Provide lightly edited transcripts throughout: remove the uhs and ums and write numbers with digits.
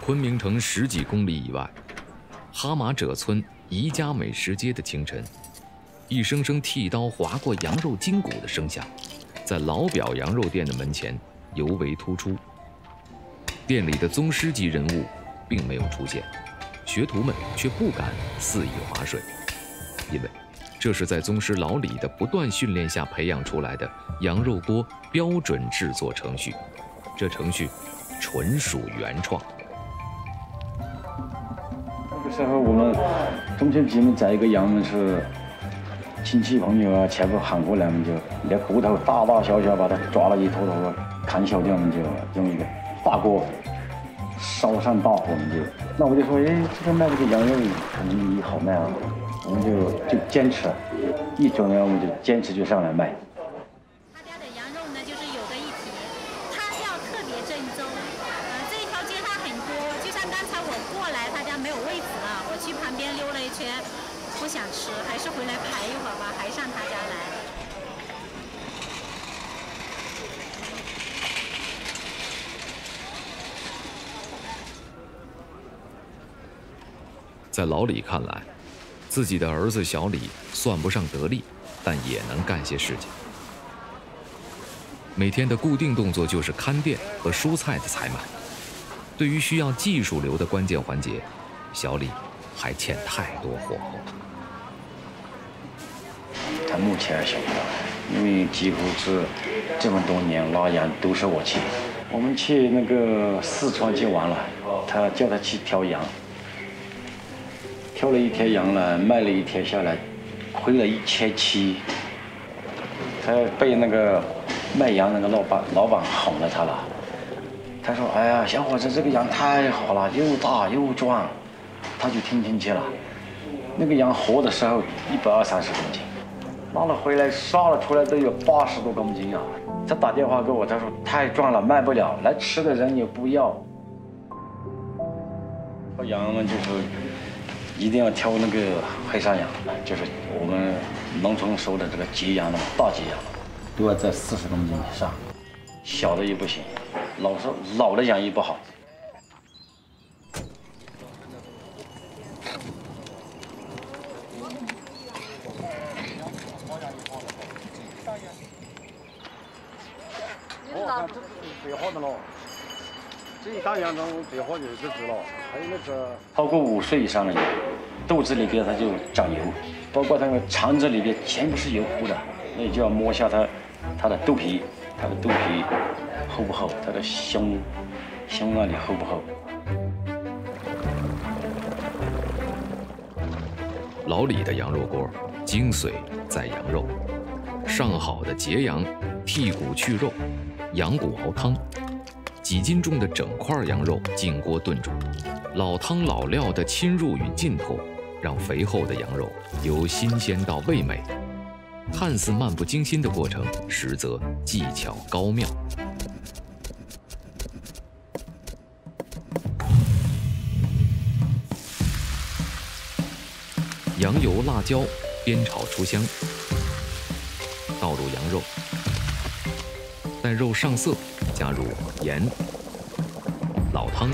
昆明城10几公里以外，哈马者村宜家美食街的清晨，一声声剃刀划过羊肉筋骨的声响，在老表羊肉店的门前尤为突出。店里的宗师级人物并没有出现，学徒们却不敢肆意划水，因为这是在宗师老李的不断训练下培养出来的羊肉锅标准制作程序，这程序纯属原创。那个时候我们中秋节们宰一个羊呢，是亲戚朋友啊全部喊过来，我们就连骨头大大小小把它抓了一坨坨砍小掉，我们就用一个大锅烧上大火，我们就那我就说，哎，这个卖这个羊肉可能好卖啊，我们就坚持，一周呢我们就坚持就上来卖。他家的羊肉呢，就是有的一提，他料特别正宗。这一条街它很多，就像刚才我过来，他家没有位子了，我去旁边溜了一圈，不想吃，还是回来排一会儿吧，还上他家来。在老李看来，自己的儿子小李算不上得力，但也能干些事情。每天的固定动作就是看店和蔬菜的采买。对于需要技术流的关键环节，小李还欠太多火候。他目前还晓不到，因为几乎是这么多年拉羊都是我去。我们去那个四川去玩了，他叫他去挑羊。挑了1天羊了，卖了1天下来，亏了1700。他被那个卖羊那个老板哄了他了。他说：“哎呀，小伙子，这个羊太好了，又大又壮。”他就听进去了。那个羊活的时候120-130公斤，拉了回来杀了出来都有80多公斤啊。他打电话给我，他说太壮了，卖不了，来吃的人也不要。羊们就是一定要挑那个黑山羊，就是我们农村说的这个节羊了，大节羊都要在40公斤以上，小的也不行，老的羊也不好。最好的了，这一大羊中最好就是这只了，还有那个超过5岁以上的羊，肚子里边它就长油，包括它那个肠子里边全部是油糊的，那你就要摸一下它的肚皮，它的肚皮厚不厚，它的胸那里厚不厚。老李的羊肉锅精髓在羊肉，上好的节羊剔骨去肉，羊骨熬汤，几斤重的整块羊肉进锅炖煮，老汤老料的侵入与浸透，让肥厚的羊肉由新鲜到味美。看似漫不经心的过程，实则技巧高妙。羊油、辣椒煸炒出香，倒入羊肉，待肉上色，加入盐、老汤，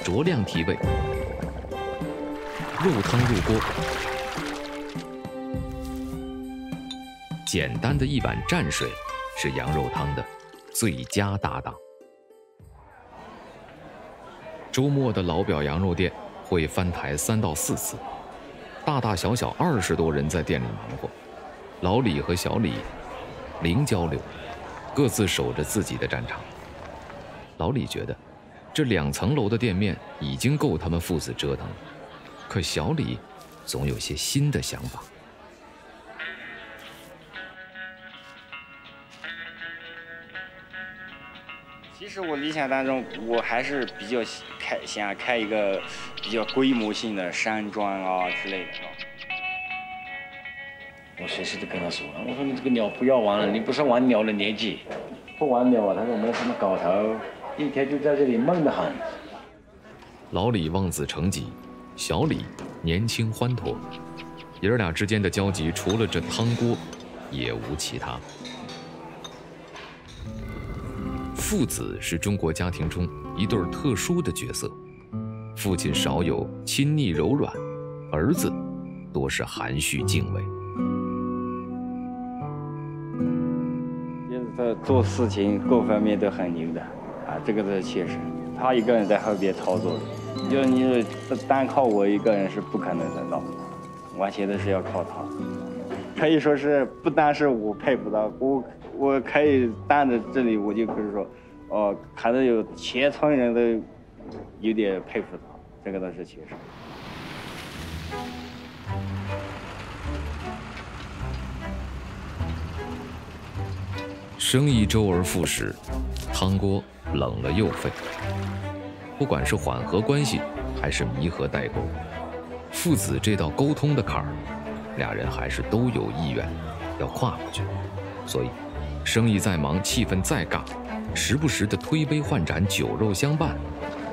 酌量提味。肉汤入锅，简单的一碗蘸水是羊肉汤的最佳搭档。周末的老表羊肉店会翻台3到4次，大大小小20多人在店里忙活。老李和小李零交流，各自守着自己的战场。老李觉得这2层楼的店面已经够他们父子折腾了，可小李总有些新的想法。其实我理想当中，我还是比较想开一个比较规模性的山庄啊之类的。我随时都跟他说，我说你这个鸟不要玩了，你不是玩鸟的年纪，不玩鸟啊。他说没什么搞头，一天就在这里闷得很。老李望子成己，小李年轻欢脱，爷儿俩之间的交集除了这汤锅，也无其他。父子是中国家庭中一对特殊的角色，父亲少有亲昵柔软，儿子多是含蓄敬畏。就是他做事情各方面都很牛的啊，这个是确实。他一个人在后边操作的，就是你单靠我一个人是不可能得到，完全都是要靠他。可以说是不单是我佩服他，我可以站在这里，我就可以说，看到有全村人都有点佩服他，这个倒是确实。生意周而复始，汤锅冷了又沸。不管是缓和关系，还是弥合代沟，父子这道沟通的坎儿，俩人还是都有意愿要跨过去。所以，生意再忙，气氛再尬，时不时的推杯换盏，酒肉相伴，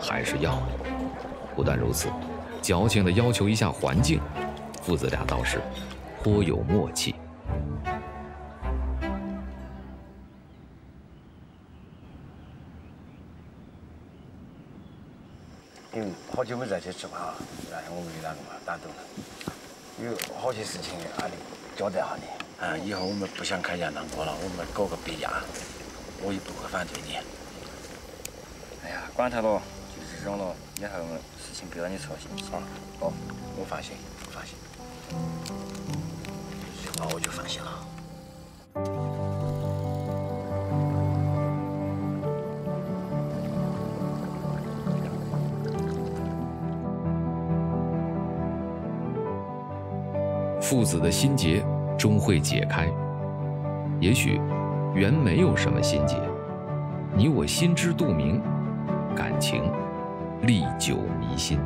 还是要的。不但如此，矫情的要求一下环境，父子俩倒是颇有默契。因为好久没在一起吃饭了，然后我们就那个嘛打赌了，有好些事情俺得交代下你。以后我们不想开羊汤锅了，我们搞个别家，我也不会反对你。哎呀，管他了，就是这种了，以后事情不要你操心啊。哦，我放心，我放心。这句话我就放心了。父子的心结终会解开，也许原没有什么心结，你我心知肚明，感情历久弥新。